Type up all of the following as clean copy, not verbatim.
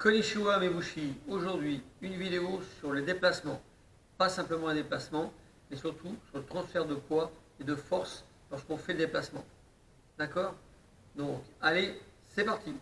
Konnichiwa Mebushi, aujourd'hui une vidéo sur le déplacement, pas simplement un déplacement, mais surtout sur le transfert de poids et de force lorsqu'on fait le déplacement. D'accord? Donc, allez, c'est parti!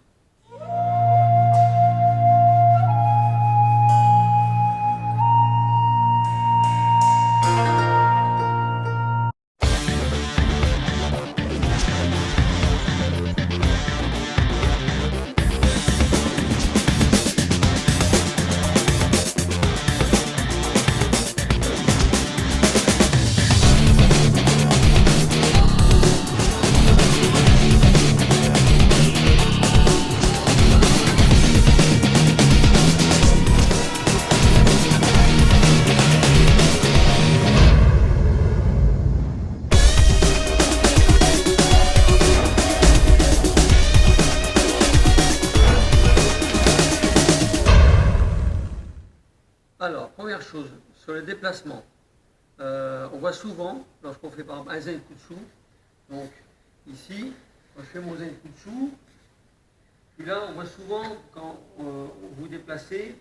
Alors, première chose, sur le déplacement, on voit souvent, lorsqu'on fait par exemple un Zenkutsu, donc ici, quand je fais mon Zenkutsu, puis là, on voit souvent, quand vous vous déplacez,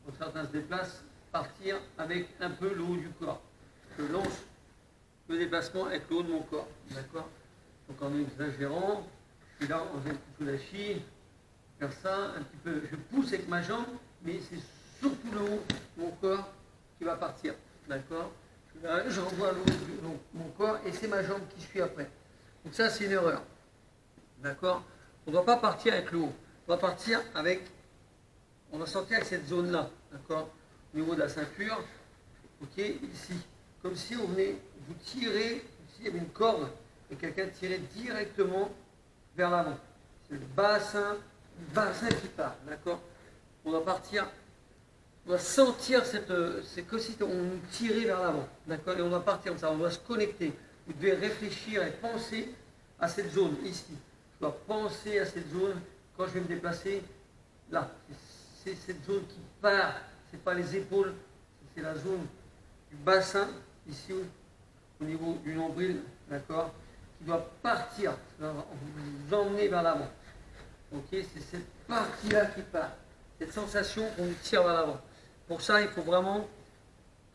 quand certains se déplacent, partir avec un peu le haut du corps. Je lance le déplacement avec le haut de mon corps, d'accord? Donc en exagérant, je suis là en Zenkutsu Dashi, faire ça, un petit peu, je pousse avec ma jambe, mais c'est surtout le haut de mon corps qui va partir, d'accord? J'envoie le haut de mon corps et c'est ma jambe qui suit après. Donc ça, c'est une erreur, d'accord? On ne doit pas partir avec le haut, on va partir avec, on va sortir avec cette zone-là, d'accord? Au niveau de la ceinture, ok, ici, comme si on venait vous tirer, s'il y avait une corde et quelqu'un tirait directement vers l'avant. C'est le bassin qui part, d'accord? On va partir. On doit sentir c'est comme si on nous tirait vers l'avant, d'accord? Et on doit partir comme ça, on doit se connecter. Vous devez réfléchir et penser à cette zone, ici. Je dois penser à cette zone quand je vais me déplacer, là. C'est cette zone qui part, c'est pas les épaules, c'est la zone du bassin, ici, au niveau du nombril, d'accord? Qui doit partir, ça va vous emmener vers l'avant. Ok? C'est cette partie-là qui part, cette sensation qu'on nous tire vers l'avant. Pour ça, il faut vraiment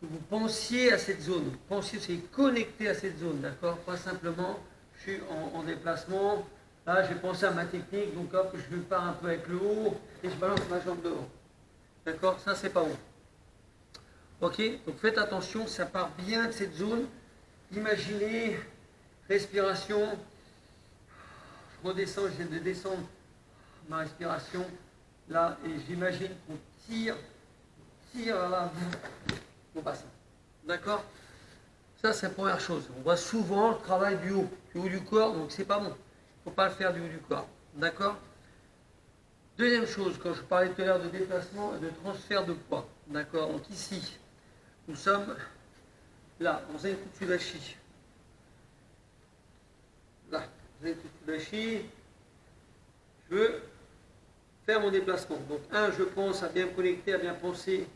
que vous pensiez à cette zone. Pensiez, c'est connecté à cette zone, d'accord? Pas simplement, je suis en déplacement, là j'ai pensé à ma technique, donc hop, je pars un peu avec le haut et je balance ma jambe devant. D'accord? Ça, c'est pas bon. Ok? Donc faites attention, ça part bien de cette zone. Imaginez, respiration, je redescends, je viens de descendre ma respiration, là, et j'imagine qu'on tire là, mon bassin. D'accord? Ça, c'est la première chose. On voit souvent le travail du haut du corps, donc c'est pas bon. Il ne faut pas le faire du haut du corps. D'accord? Deuxième chose, quand je parlais tout à l'heure de déplacement et de transfert de poids. D'accord? Donc ici, nous sommes là, en Zenkutsu Dashi. Là, Zenkutsu Dashi. Je veux faire mon déplacement. Donc, je pense à bien me connecter, à bien penser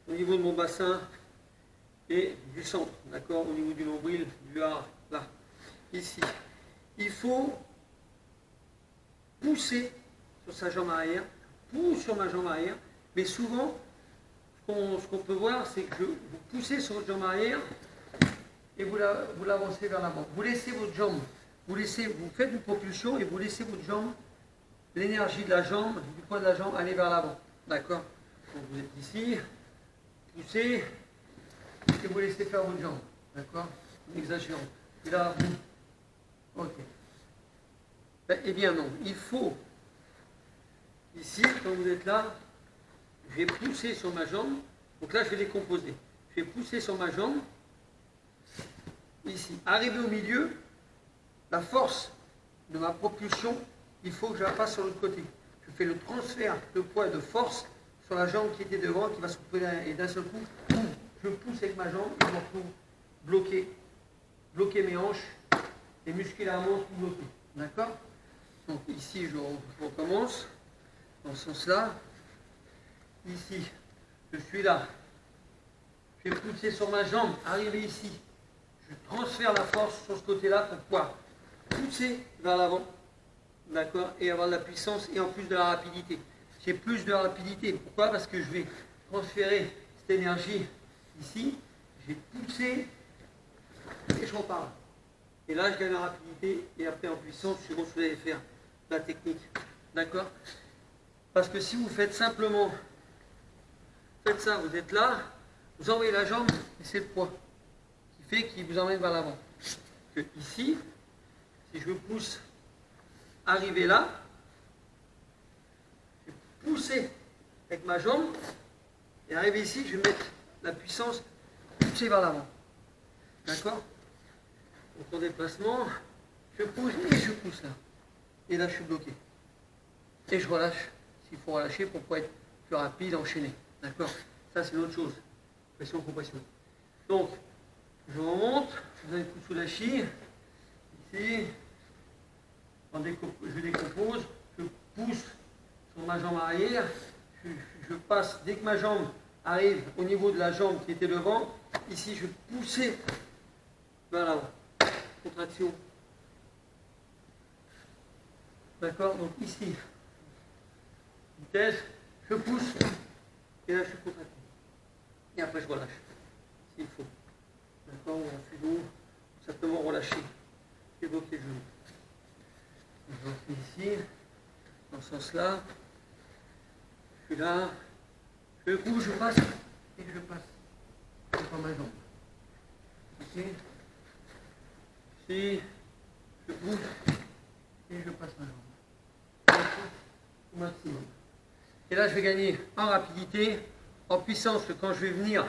au niveau de mon bassin et du centre, d'accord, au niveau du nombril, du hard, là, ici. Il faut pousser sur sa jambe arrière, pousse sur ma jambe arrière, mais souvent, ce qu'on peut voir, c'est que vous poussez sur votre jambe arrière et vous l'avancez vers l'avant. Vous laissez votre jambe, vous faites une propulsion et vous laissez votre jambe, l'énergie de la jambe, du poids de la jambe, aller vers l'avant. D'accord? Donc vous êtes ici, poussez, et vous laissez faire votre jambe. D'accord? En exagérant. Et là, ok. Eh bien non, il faut, ici, quand vous êtes là, je vais pousser sur ma jambe. Donc là, je vais décomposer. Je vais pousser sur ma jambe, ici. Arrivé au milieu, la force de ma propulsion, il faut que je la passe sur l'autre côté. Je fais le transfert de poids et de force sur la jambe qui était devant, qui va se couper et d'un seul coup, boum, je pousse avec ma jambe et je me retrouve bloquer mes hanches et musculairement tout bloqué. D'accord? Donc ici, je recommence dans ce sens-là. Ici, je suis là. Je vais pousser sur ma jambe, arriver ici. Je transfère la force sur ce côté-là pour pouvoir pousser vers l'avant. D'accord? Et avoir de la puissance et en plus de la rapidité. j'ai plus de rapidité. Pourquoi? Parce que je vais transférer cette énergie ici, je vais pousser et je repars. Et là, je gagne en rapidité et après en puissance, suivant ce que vous allez faire, la technique. D'accord? Parce que si vous faites simplement, faites ça, vous êtes là, vous envoyez la jambe et c'est le poids qui fait qu'il vous emmène vers l'avant. Ici, si je pousse, arriver là, je vais pousser avec ma jambe et arriver ici, je vais mettre la puissance pousser vers l'avant. D'accord? Donc en déplacement, je pousse et je pousse là. Et là, je suis bloqué. Et je relâche, s'il faut relâcher pour pouvoir être plus rapide, enchaîner. D'accord? Ça, c'est une autre chose. Pression, compression. Donc, je remonte, je donne un coup sous la chie. Ici, je décompose, je pousse sur ma jambe arrière. Je passe, dès que ma jambe arrive au niveau de la jambe qui était devant, ici, je vais pousser vers l'avant. Contraction. D'accord? Donc ici, vitesse, je pousse, et là je suis contracté. Et après je relâche, s'il faut. D'accord? On fait l'eau, simplement relâcher, et bloquer le genou. Je fais ici, dans ce sens-là, je suis là, je bouge, je passe, et je passe. C'est pas ma jambe. Ok? Ici, je bouge, et je passe ma jambe. Au maximum. Et là, je vais gagner en rapidité, en puissance, quand je vais venir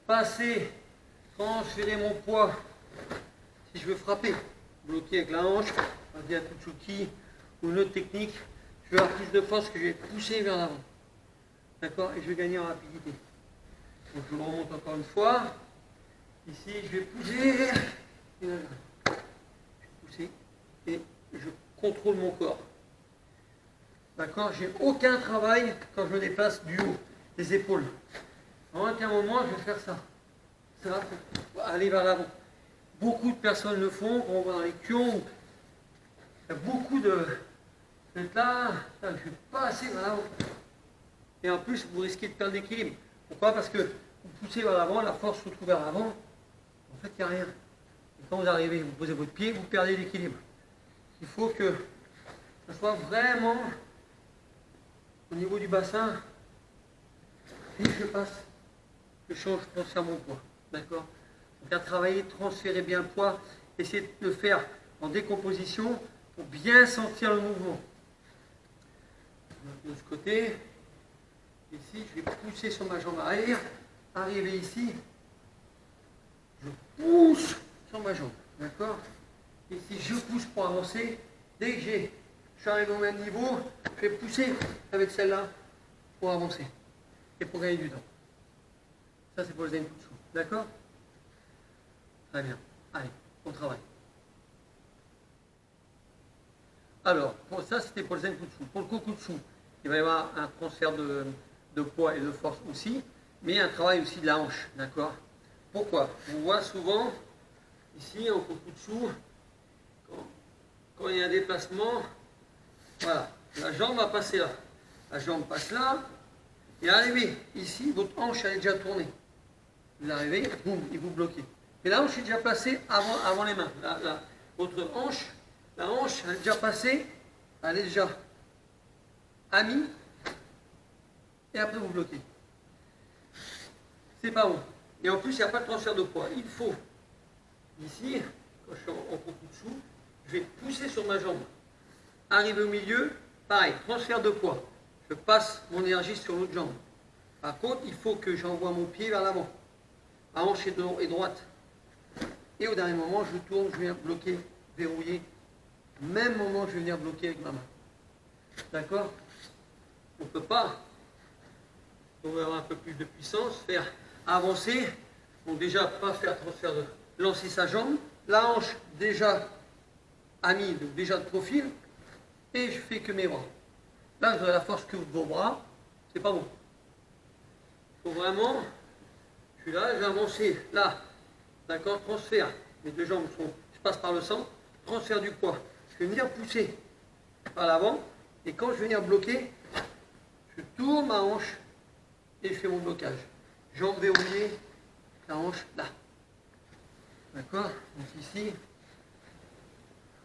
passer, transférer mon poids, si je veux frapper, bloquer avec la hanche, on dit à Tutsuki, ou une autre technique, je vais avoir plus de force que je vais pousser vers l'avant. D'accord? Et je vais gagner en rapidité. Donc je remonte encore une fois. Ici, je vais pousser. Et là, je vais pousser. Et je contrôle mon corps. D'accord? J'ai aucun travail quand je me déplace du haut, des épaules. À un moment, je vais faire ça. Ça va aller vers l'avant. Beaucoup de personnes le font, on va dans les kions. Il y a beaucoup de... Vous êtes là, je ne vais pas assez vers l'avant. Et en plus, vous risquez de perdre l'équilibre. Pourquoi? Parce que vous poussez vers l'avant, la force se retrouve vers l'avant. En fait, il n'y a rien. Et quand vous arrivez, vous posez votre pied, vous perdez l'équilibre. Il faut que ça soit vraiment au niveau du bassin. Et je passe, je change, je transfère mon poids. D'accord? Donc à travailler, transférer bien le poids, essayer de le faire en décomposition pour bien sentir le mouvement. De ce côté, ici, je vais pousser sur ma jambe arrière, arriver ici, je pousse sur ma jambe. D'accord? Ici, je pousse pour avancer. Dès que je suis arrivé au même niveau, je vais pousser avec celle-là pour avancer et pour gagner du temps. Ça, c'est pour le Zenjutsu. D'accord? Très bien. Allez, on travaille. Alors, pour ça, c'était pour le Zenjutsu. Pour le Kokutsu, il va y avoir un transfert de poids et de force aussi, mais un travail aussi de la hanche. D'accord? Pourquoi? On voit souvent, ici, en Kokutsu, quand il y a un déplacement, voilà, la jambe va passer là. La jambe passe là, et arrivé ici, votre hanche elle est déjà tournée. Vous arrivez, boum, et vous bloquez. Mais la hanche est déjà placée avant les mains. Votre hanche, la hanche elle est déjà passée, elle est déjà amie, et après vous bloquez. C'est pas bon. Et en plus, il n'y a pas de transfert de poids. Il faut, ici, quand je suis en Kokutsu, je vais pousser sur ma jambe. Arriver au milieu, pareil, transfert de poids. Je passe mon énergie sur l'autre jambe. Par contre, il faut que j'envoie mon pied vers l'avant. La hanche est droite. Et au dernier moment, je tourne, je viens bloquer, verrouiller. Même moment, je vais venir bloquer avec ma main. D'accord? On ne peut pas, on va avoir un peu plus de puissance, faire avancer. Donc déjà, pas faire transfert de lancer sa jambe. La hanche déjà amie, donc déjà de profil. Et je fais que mes bras. Là, vous avez la force que vos bras, c'est pas bon. Il faut vraiment, je suis là, je vais avancer, là, d'accord, transfert. Mes deux jambes sont, je passe par le centre, transfert du poids. Je vais venir pousser par l'avant, et quand je vais venir bloquer, je tourne ma hanche et je fais mon blocage. Jambe verrouillée, la hanche là. D'accord? Donc ici,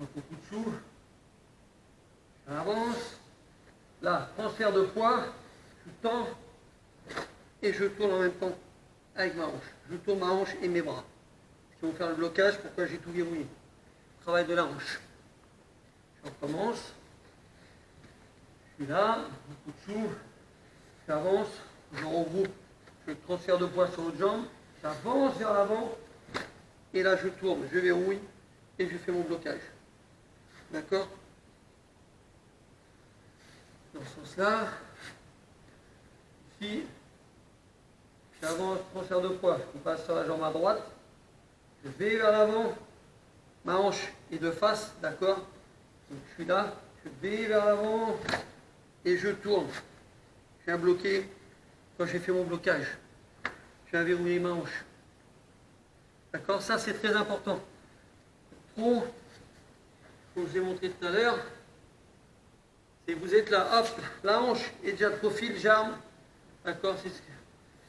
un coup de chou, j'avance. Là, transfert de poids, je tends et je tourne en même temps avec ma hanche. Je tourne ma hanche et mes bras. Qui vont faire le blocage, pourquoi j'ai tout verrouillé. Travail de la hanche. Je recommence. Je suis là, un coup de chou, j'avance, je regroupe, je transfère de poids sur l'autre jambe, j'avance vers l'avant, et là je tourne, je verrouille et je fais mon blocage. D'accord? Dans ce sens-là, ici, j'avance, transfert de poids, je passe sur la jambe à droite, je vais vers l'avant, ma hanche est de face, d'accord? Donc je suis là, je vais vers l'avant et je tourne. Je viens bloquer quand j'ai fait mon blocage. Je viens verrouiller ma hanche. D'accord? Ça c'est très important. Trop, comme je vous ai montré tout à l'heure, c'est vous êtes là, hop, la hanche est déjà de profil, j'arme. D'accord?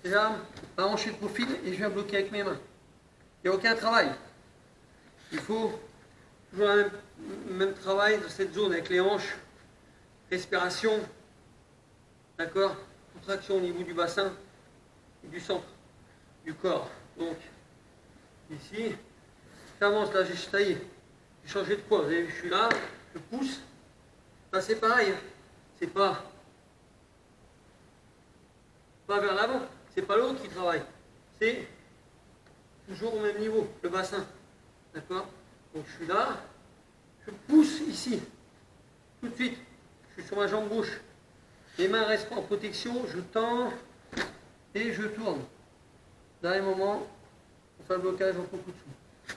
J'arme, la hanche est de profil et je viens bloquer avec mes mains. Il n'y a aucun travail. Il faut toujours le même travail dans cette zone avec les hanches, respiration, d'accord, contraction au niveau du bassin et du centre du corps. Donc, ici, j'avance, là, ça y est, j'ai changé de poids. Vous avez vu, je suis là, je pousse. Là, c'est pareil, c'est pas vers l'avant, c'est pas l'autre qui travaille, c'est toujours au même niveau, le bassin, d'accord. Donc, je suis là, je pousse ici, tout de suite, je suis sur ma jambe gauche. Les mains restent en protection, je tends et je tourne. Dernier moment, on fait le blocage en coup de chou.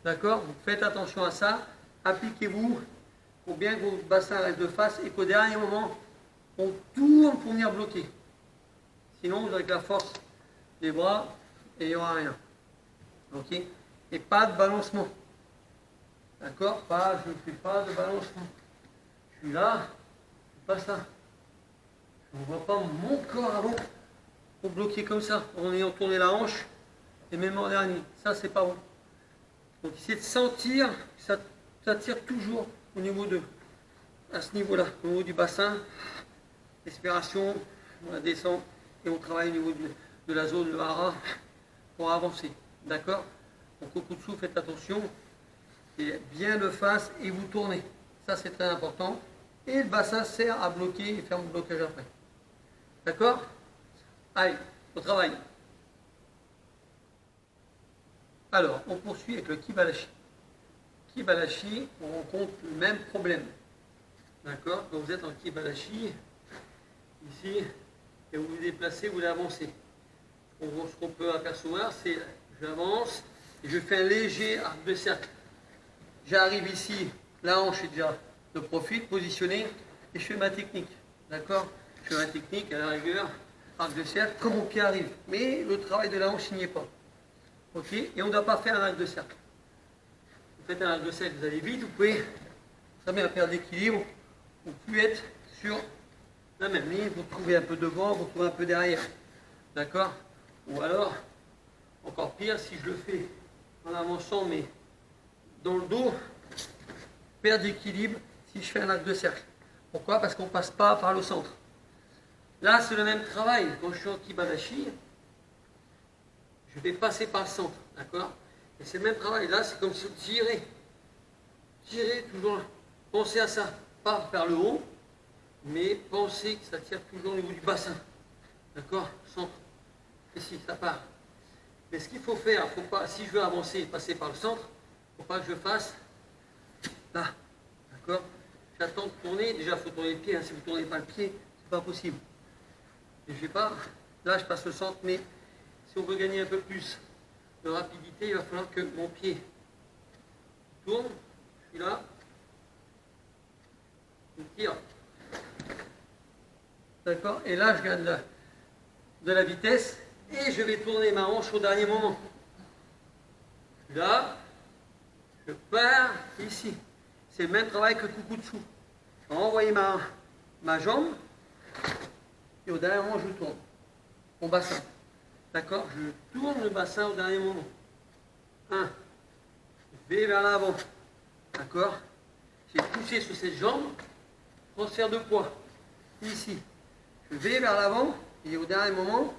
D'accord? Donc faites attention à ça. Appliquez-vous pour bien que votre bassin reste de face et qu'au dernier moment, on tourne pour venir bloquer. Sinon, vous avez que la force des bras et il n'y aura rien. Ok? Et pas de balancement. D'accord? Je ne fais pas de balancement. Je suis là, je fais pas ça. Je ne vois pas mon corps avant pour bloquer comme ça, en ayant tourné la hanche et même en dernier. Ça, c'est pas bon. Donc, essayez de sentir que ça tire toujours au niveau à ce niveau-là, au niveau du bassin. Respiration, on la descend et on travaille au niveau de la zone, le hara, pour avancer. D'accord? Donc, au coup de souffle, faites attention. Et bien de face et vous tournez. Ça, c'est très important. Et le bassin sert à bloquer et faire mon blocage après. D'accord? Allez, au travail. Alors, on poursuit avec le kibalashi. Kibalashi, on rencontre le même problème. D'accord? Quand vous êtes en kibalashi, ici, et vous vous déplacez, vous avancez. Ce qu'on peut apercevoir, c'est j'avance et je fais un léger arc de cercle. J'arrive ici, la hanche est déjà de profil, positionnée, et je fais ma technique. D'accord? Je fais ma technique, à la rigueur, arc de cercle, comme mon pied arrive. Mais le travail de la hanche n'y est pas. Ok? Et on ne doit pas faire un arc de cercle. Vous faites un arc de cercle, vous allez vite, vous pouvez très bien perdre l'équilibre, vous pouvez être sur la même ligne, vous trouvez un peu devant, vous trouvez un peu derrière. D'accord? Ou alors, encore pire, si je le fais en avançant, mais dans le dos, perdre d'équilibre si je fais un arc de cercle. Pourquoi? Parce qu'on ne passe pas par le centre. Là, c'est le même travail. Quand je suis en kibalashi, je vais passer par le centre. D'accord? Et c'est le même travail. Là, c'est comme si vous tirez. Tirez toujours. Pensez à ça. Pas vers le haut, mais pensez que ça tire toujours au niveau du bassin. D'accord? Centre. Ici, ça part. Mais ce qu'il faut faire, faut pas, si je veux avancer et passer par le centre, il ne faut pas que je fasse là. D'accord? J'attends de tourner. Déjà, il faut tourner le pied. Hein. Si vous ne tournez pas le pied, c'est pas possible. Et je vais pas. Là, je passe le centre, mais si on veut gagner un peu plus de rapidité, il va falloir que mon pied tourne. Je suis là. Je tire. D'accord? Et là, je gagne de la vitesse et je vais tourner ma hanche au dernier moment. Je suis là. Je pars ici. C'est le même travail que coucou dessous. Envoyez ma jambe et au dernier moment, je tourne mon bassin. D'accord? Je tourne le bassin au dernier moment. 1. Je vais vers l'avant. D'accord? J'ai poussé sur cette jambe. Transfert de poids. Ici. Je vais vers l'avant et au dernier moment,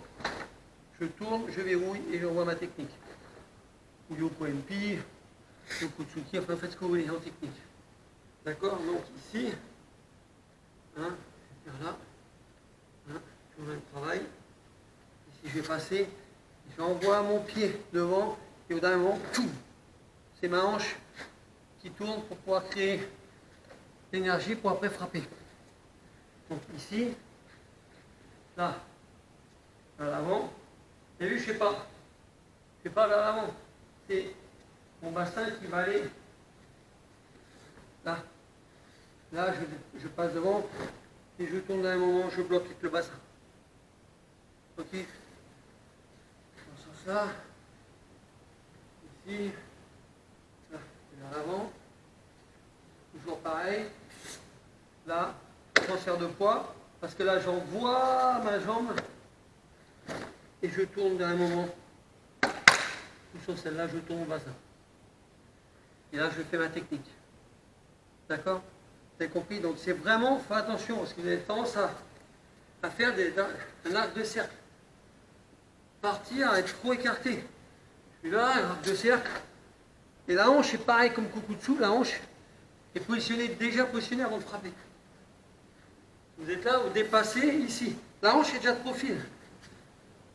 je tourne, je verrouille et je revois ma technique. Ou Yoko MP, Yoko Tsuki, enfin faites ce que vous voulez en technique. D'accord? Donc ici, hein, là, hein, je fais le travail. Ici je vais passer, j'envoie mon pied devant et au dernier moment, c'est ma hanche qui tourne pour pouvoir créer l'énergie pour après frapper. Donc ici, là, vers l'avant. Vous avez vu, je ne fais pas vers l'avant. C'est mon bassin qui va aller là. Là, je passe devant et je tourne d'un moment, je bloque avec le bassin. Ok. Dans ce sens-là. Ici. Là, vers l'avant. Toujours pareil. Là, transfert de poids. Parce que là, j'envoie ma jambe et je tourne d'un moment. Sur celle-là, je tourne au bassin. Et là, je fais ma technique. D'accord? Vous avez compris? Donc, c'est vraiment, faites attention, parce que vous avez tendance à faire un arc de cercle. Partir, à être trop écarté. Puis là, un arc de cercle. Et la hanche est pareil comme Kukutsu, la hanche est déjà positionnée avant de frapper. Vous êtes là, vous dépassez ici. La hanche est déjà de profil.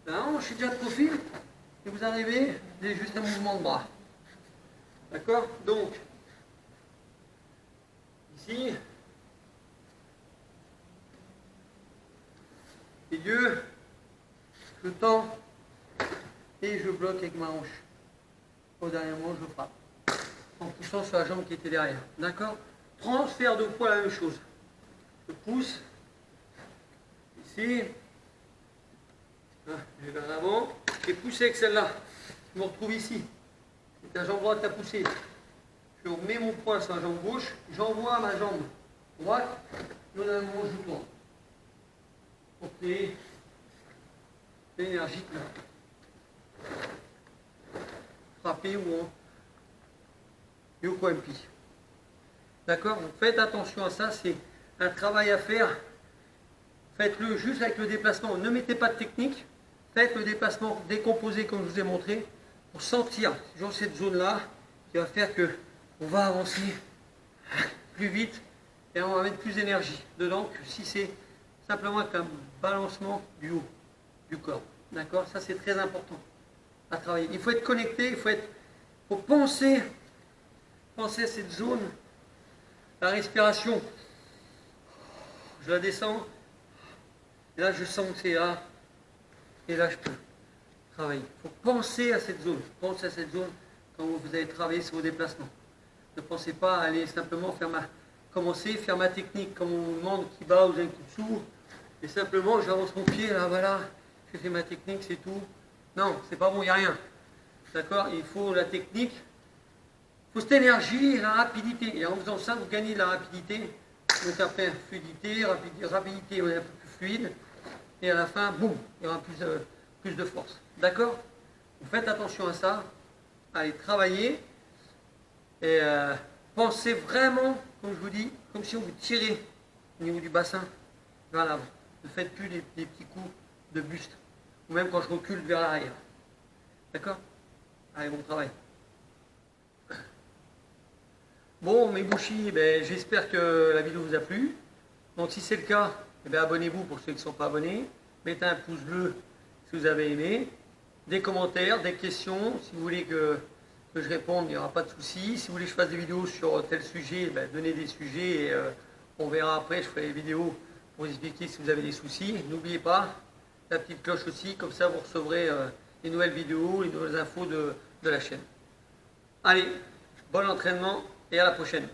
La hanche est déjà de profil. Et vous arrivez, c'est juste un mouvement de bras. D'accord? Donc, ici, milieu, je tends et je bloque avec ma hanche. Au dernier moment, je frappe. En poussant sur la jambe qui était derrière. D'accord? Transfert de poids, la même chose. Je pousse. Ici. Je vais vers l'avant. Et pousser avec celle-là. Je me retrouve ici. La jambe droite a poussé. Je remets mon poids sur la jambe gauche. J'envoie ma jambe droite. Et au dernier moment, je tourne. Pour créer l'énergie là. Frapper ou en Yoko MP. D'accord? Donc faites attention à ça, c'est un travail à faire. Faites-le juste avec le déplacement. Ne mettez pas de technique. Faites le déplacement décomposé comme je vous ai montré pour sentir toujours cette zone-là qui va faire que on va avancer plus vite et on va mettre plus d'énergie dedans que si c'est simplement avec un balancement du haut du corps. D'accord? Ça c'est très important à travailler. Il faut être connecté, faut penser à cette zone, la respiration. Je la descends, et là je sens que c'est là, et là je peux travailler. Il faut penser à cette zone. Pensez à cette zone quand vous allez travailler sur vos déplacements. Ne pensez pas à aller simplement commencer, faire ma technique comme on vous demande qui bat ou un coup de sourd, et simplement j'avance mon pied, là voilà, j'ai fait ma technique, c'est tout. Non, c'est pas bon, il n'y a rien. D'accord? Il faut la technique, il faut cette énergie et la rapidité. Et en faisant ça, vous gagnez de la rapidité. Donc après, fluidité, rapidité, on est un peu plus fluide. Et à la fin, boum, il y aura plus de force. D'accord? Vous faites attention à ça. Allez travailler. Et pensez vraiment, comme je vous dis, comme si on vous tirait au niveau du bassin vers l'avant. Ne faites plus des petits coups de buste. Ou même quand je recule vers l'arrière. D'accord? Allez, bon travail. Bon, mes bouchis, j'espère que la vidéo vous a plu. Donc si c'est le cas, abonnez-vous pour ceux qui ne sont pas abonnés. Mettez un pouce bleu si vous avez aimé. Des commentaires, des questions. Si vous voulez que je réponde, il n'y aura pas de souci. Si vous voulez que je fasse des vidéos sur tel sujet, donnez des sujets et on verra après. Je ferai des vidéos pour vous expliquer si vous avez des soucis. N'oubliez pas la petite cloche aussi, comme ça vous recevrez les nouvelles vidéos, les nouvelles infos de la chaîne. Allez, bon entraînement et à la prochaine.